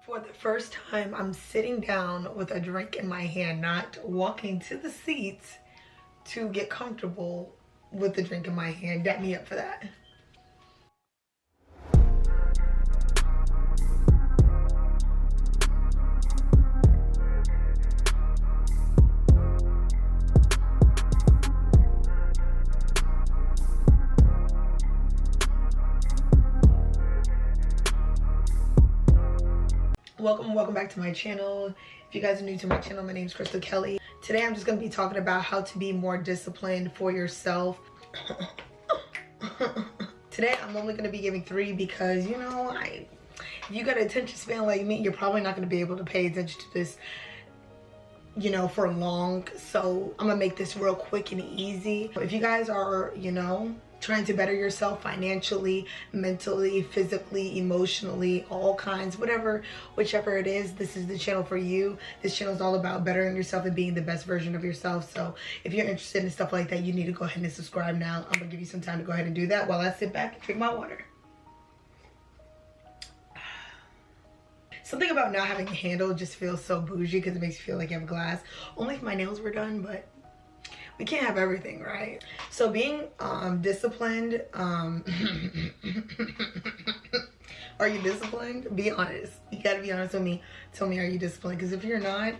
For the first time, I'm sitting down with a drink in my hand, not walking to the seats to get comfortable with the drink in my hand. Dap me up for that. Welcome back to my channel. If you guys are new to my channel, my name is Kelley. Today I'm just going to be talking about how to be more disciplined for yourself. Today I'm only going to be giving 3 because, you know, if you got an attention span like me, you're probably not going to be able to pay attention to this, you know, for long. So I'm gonna make this real quick and easy. If you guys are, you know, trying to better yourself financially, mentally, physically, emotionally, all kinds, whichever it is, this is the channel for you. This channel is all about bettering yourself and being the best version of yourself. So if you're interested in stuff like that, you need to go ahead and subscribe now. I'm gonna give you some time to go ahead and do that while I sit back and drink my water. Something about not having a handle just feels so bougie because it makes you feel like you have a glass. Only if my nails were done, but we can't have everything, right? So being disciplined, are you disciplined? Be honest. You gotta be honest with me. Tell me, are you disciplined? Because if you're not,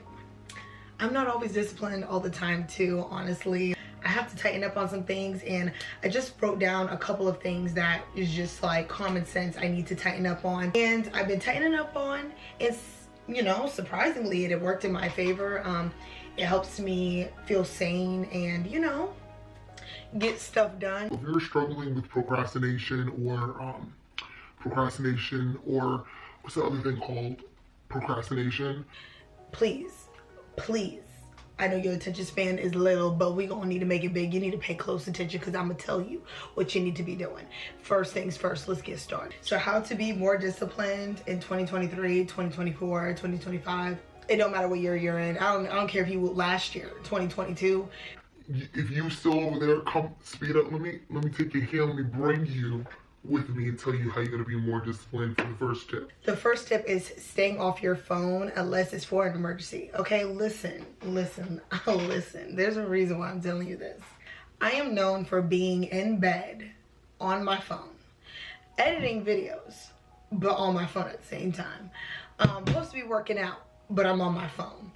I'm not always disciplined all the time too, honestly. I have to tighten up on some things, and I just wrote down a couple of things that is just like common sense I need to tighten up on. And I've been tightening up on. It's, you know, surprisingly, it worked in my favor. It helps me feel sane and, you know, get stuff done. If you're struggling with procrastination or what's the other thing called? Procrastination. Please. I know your attention span is little, but we gonna need to make it big. You need to pay close attention because I'm gonna tell you what you need to be doing. First things first, let's get started. So how to be more disciplined in 2023, 2024, 2025. It don't matter what year you're in. I don't care if you last year, 2022. If you still over there, come speed up. Let me take your hand. Let me bring you with me and tell you how you're gonna be more disciplined for the first tip. The first tip is staying off your phone unless it's for an emergency. Okay, listen. There's a reason why I'm telling you this. I am known for being in bed on my phone, editing videos, but on my phone at the same time. I'm supposed to be working out, but I'm on my phone.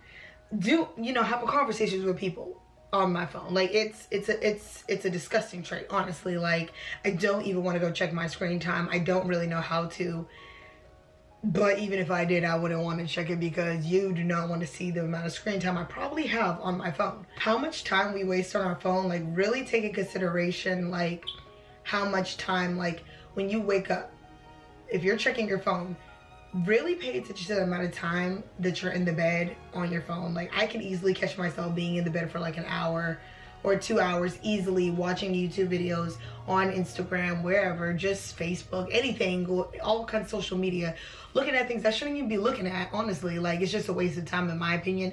Having conversations with people on my phone. Like it's a disgusting trait, honestly. Like I don't even want to go check my screen time. I don't really know how to, but even if I did, I wouldn't want to check it because you do not want to see the amount of screen time I probably have on my phone. How much time we waste on our phone, like really take in consideration like how much time, like when you wake up, if you're checking your phone, really pay attention to the amount of time that you're in the bed on your phone. Like I can easily catch myself being in the bed for like an hour or 2 hours easily, watching YouTube videos on Instagram, wherever, just Facebook, anything, all kinds of social media, looking at things I shouldn't even be looking at, honestly. Like it's just a waste of time in my opinion.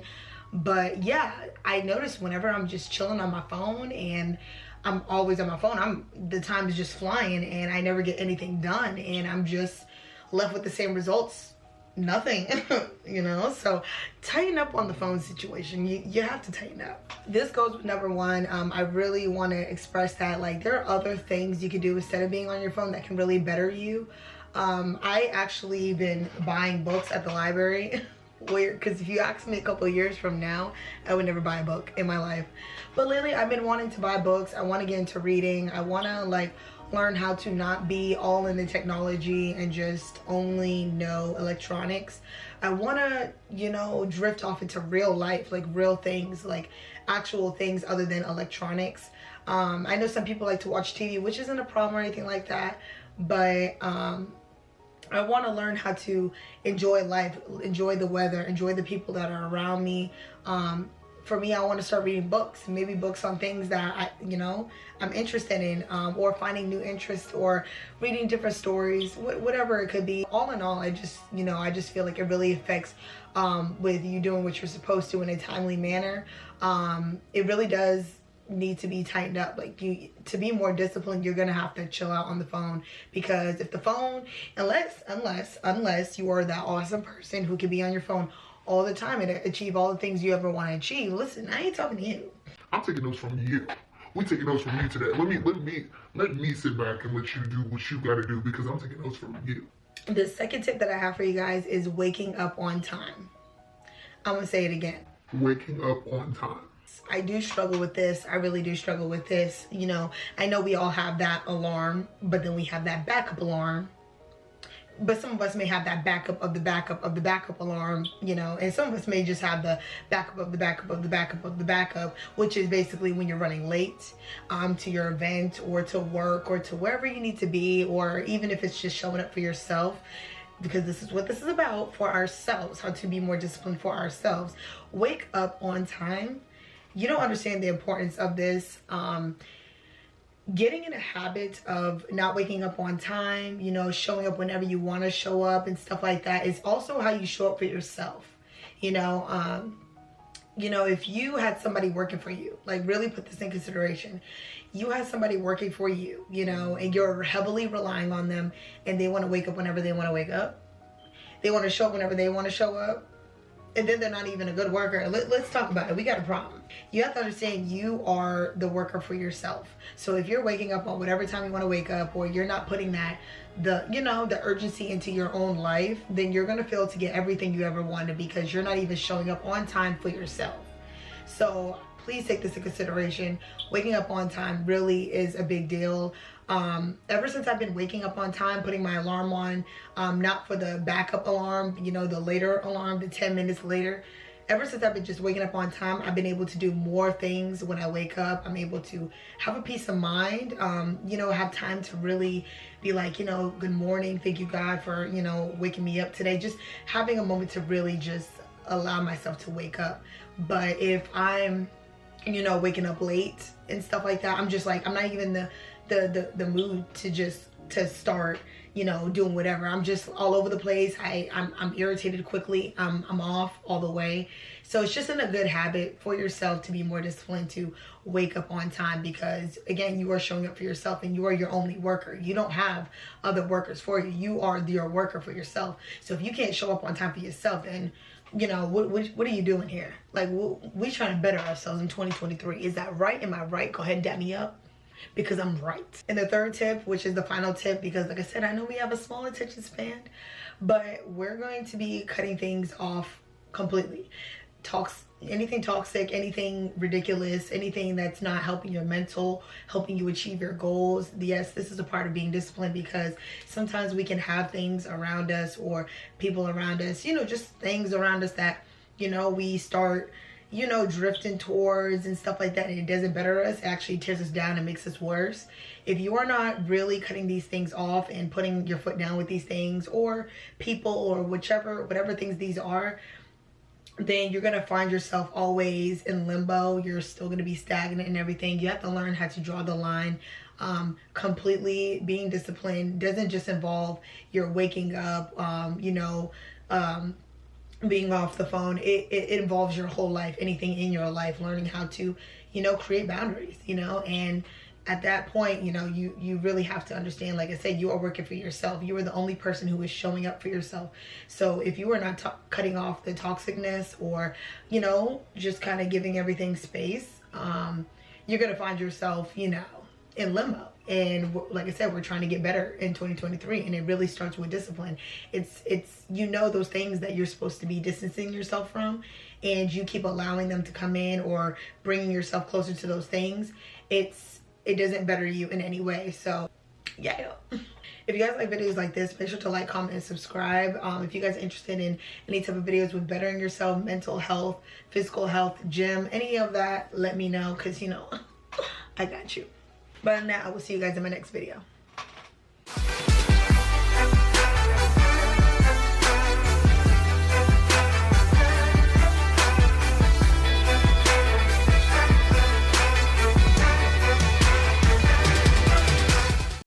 But yeah, I notice whenever I'm just chilling on my phone and I'm always on my phone, the time is just flying and I never get anything done, and I'm just left with the same results, nothing. You know, so tighten up on the phone situation. You have to tighten up. This goes with number 1. I really want to express that like there are other things you can do instead of being on your phone that can really better you. I actually been buying books at the library. Weird, because if you ask me a couple of years from now, I would never buy a book in my life. But lately I've been wanting to buy books. I want to get into reading. I want to like learn how to not be all in the technology and just only know electronics. I want to, you know, drift off into real life, like real things, like actual things other than electronics. I know some people like to watch TV, which isn't a problem or anything like that, but I want to learn how to enjoy life, enjoy the weather, enjoy the people that are around me. For me, I want to start reading books, maybe books on things that I'm interested in, or finding new interests, or reading different stories, whatever it could be. All in all, I just feel like it really affects with you doing what you're supposed to in a timely manner. It really does need to be tightened up. Like, to be more disciplined, you're gonna have to chill out on the phone, because if the phone, unless you are that awesome person who can be on your phone all the time and achieve all the things you ever want to achieve. Listen, I ain't talking to you. I'm taking notes from you. We taking notes from you today. Let me sit back and let you do what you gotta do, because I'm taking notes from you. The second tip that I have for you guys is waking up on time. I'm gonna say it again. Waking up on time. I do struggle with this. I really do struggle with this. You know, I know we all have that alarm, but then we have that backup alarm. But some of us may have that backup of the backup of the backup alarm, you know, and some of us may just have the backup of the backup of the backup of the backup, which is basically when you're running late to your event or to work or to wherever you need to be, or even if it's just showing up for yourself, because this is what this is about, for ourselves, how to be more disciplined for ourselves. Wake up on time. You don't understand the importance of this. Getting in a habit of not waking up on time, you know, showing up whenever you want to show up and stuff like that is also how you show up for yourself. You know, if you had somebody working for you, like, really put this in consideration. You had somebody working for you, you know, and you're heavily relying on them, and they want to wake up whenever they want to wake up. They want to show up whenever they want to show up. And then they're not even a good worker. Let's talk about it. We got a problem. You have to understand you are the worker for yourself. So if you're waking up on whatever time you want to wake up, or you're not putting the urgency into your own life, then you're going to fail to get everything you ever wanted, because you're not even showing up on time for yourself. So please take this into consideration. Waking up on time really is a big deal. Ever since I've been waking up on time, putting my alarm on, not for the backup alarm, you know, the later alarm, the 10 minutes later. Ever since I've been just waking up on time, I've been able to do more things when I wake up. I'm able to have a peace of mind, you know, have time to really be like, you know, good morning, thank you God for, you know, waking me up today. Just having a moment to really just allow myself to wake up. But if I'm, you know, waking up late and stuff like that, I'm just like, I'm not even in the mood to start, you know, doing whatever. I'm just all over the place. I'm irritated quickly. I'm off all the way. So it's just a good habit for yourself to be more disciplined to wake up on time, because again, you are showing up for yourself, and you are your only worker. You don't have other workers for you. You are your worker for yourself. So if you can't show up on time for yourself, then, you know, what are you doing here? Like, we trying to better ourselves in 2023. Is that right? Am I right? Go ahead and dap me up, because I'm right. And the third tip, which is the final tip, because like I said, I know we have a small attention span, but we're going to be cutting things off completely. Anything toxic, anything ridiculous, anything that's not helping your mental, helping you achieve your goals. Yes, this is a part of being disciplined, because sometimes we can have things around us or people around us, you know, just things around us that, you know, we start, you know, drifting towards and stuff like that, and it doesn't better us. It actually tears us down and makes us worse. If you are not really cutting these things off and putting your foot down with these things, or people, or whatever things these are, then you're going to find yourself always in limbo. You're still going to be stagnant and everything. You have to learn how to draw the line. Completely being disciplined doesn't just involve your waking up, you know, being off the phone. It involves your whole life, anything in your life, learning how to, you know, create boundaries, you know, and at that point, you know, you really have to understand, like I said, you are working for yourself. You are the only person who is showing up for yourself. So if you are not cutting off the toxicness, or, you know, just kind of giving everything space, you're going to find yourself, you know, in limbo. And like I said, we're trying to get better in 2023, and it really starts with discipline. It's you know, those things that you're supposed to be distancing yourself from, and you keep allowing them to come in or bringing yourself closer to those things. It doesn't better you in any way. So yeah, if you guys like videos like this, make sure to like, comment, and subscribe. If you guys are interested in any type of videos with bettering yourself, mental health, physical health, gym, any of that, let me know, because, you know, I got you. But now I will see you guys in my next video.